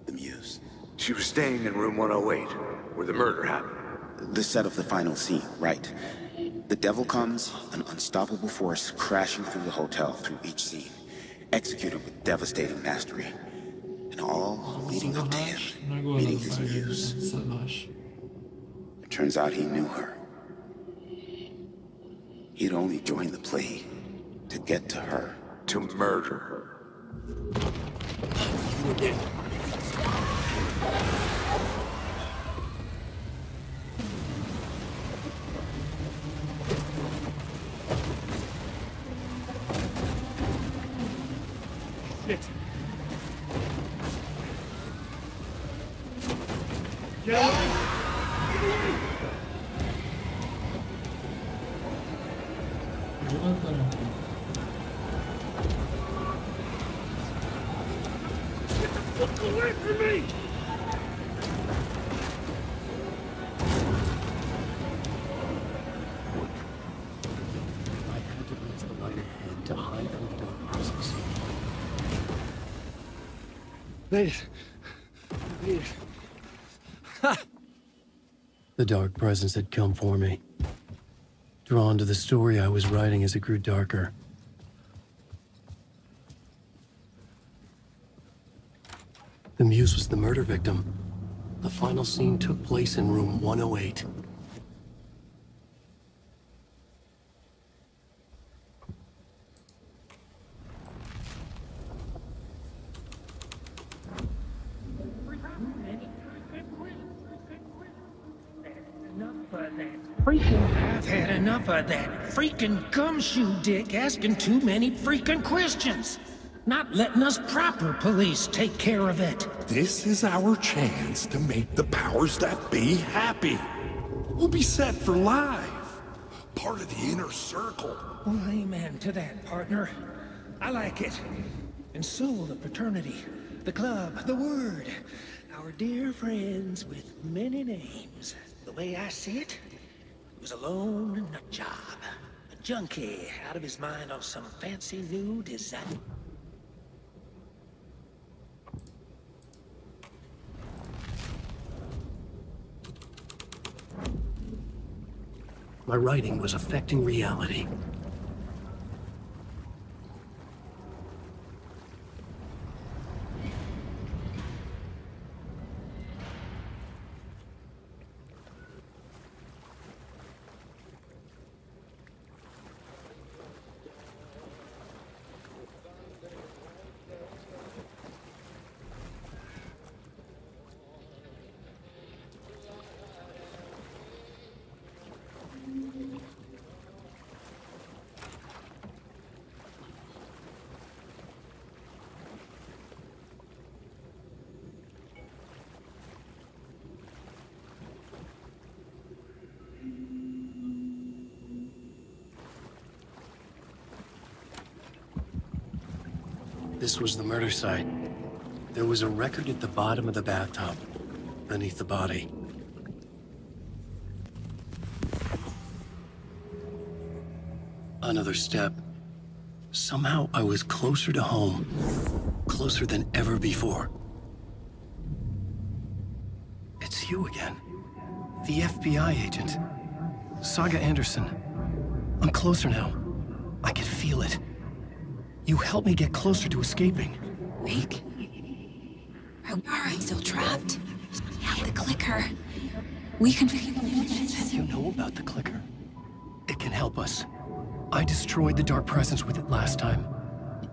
The muse. She was staying in room 108, where the murder happened. The set of the final scene, right. The devil comes, an unstoppable force crashing through the hotel through each scene, executed with devastating mastery. And all leading up to him meeting his muse. It turns out he knew her. He'd only joined the play to get to her. To murder her. You again. Shit. Get away! Get the fuck away from me! I had to raise the light ahead to hide from the dark presence. Made it. Ha! The dark presence had come for me. Drawn to the story I was writing as it grew darker. The muse was the murder victim. The final scene took place in room 108. I've had enough of that freaking gumshoe dick asking too many freaking questions. Not letting us proper police take care of it. This is our chance to make the powers that be happy. We'll be set for life. Part of the inner circle. Well, amen to that, partner. I like it. And so the fraternity, the club, the word. Our dear friends with many names. The way I see it, it was a lone nut job. A junkie out of his mind on some fancy new design. My writing was affecting reality. This was the murder site. There was a record at the bottom of the bathtub, beneath the body. Another step. Somehow I was closer to home. Closer than ever before. It's you again. The FBI agent. Saga Anderson. I'm closer now. I can feel it. You helped me get closer to escaping. Wake? Are you still trapped? The clicker. We can... You know about the clicker? It can help us. I destroyed the dark presence with it last time.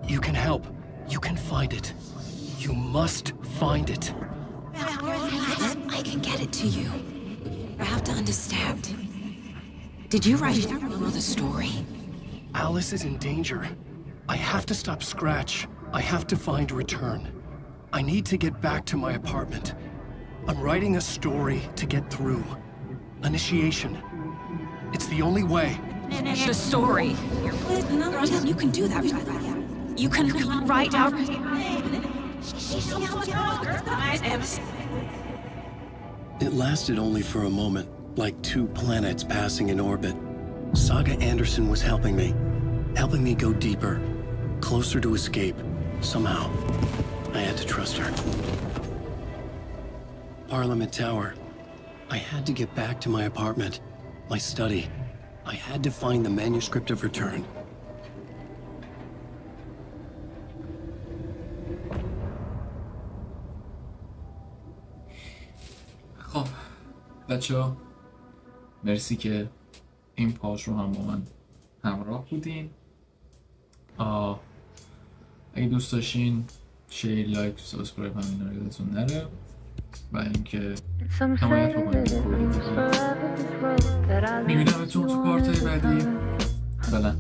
You can help. You can find it. You must find it. I can get it to you. I have to understand. Did you write the story? Alice is in danger. I have to stop Scratch. I have to find Return. I need to get back to my apartment. I'm writing a story to get through. Initiation. It's the only way. The story. You can do that. You can write out... It lasted only for a moment, like two planets passing in orbit. Saga Anderson was helping me go deeper, closer to escape, somehow. I had to trust her. Parliament Tower. I had to get back to my apartment, my study. I had to find the manuscript of Return. خب بچه‌ها مرسی که این پاش رو هم با من همراه بودین. اگه دوست داشتین شیر، لایک، سابسکرایب هم اینا رو یادتون نره و اینکه حمایت بکنید. میبینمتون تو پارتای بعدی. فعلا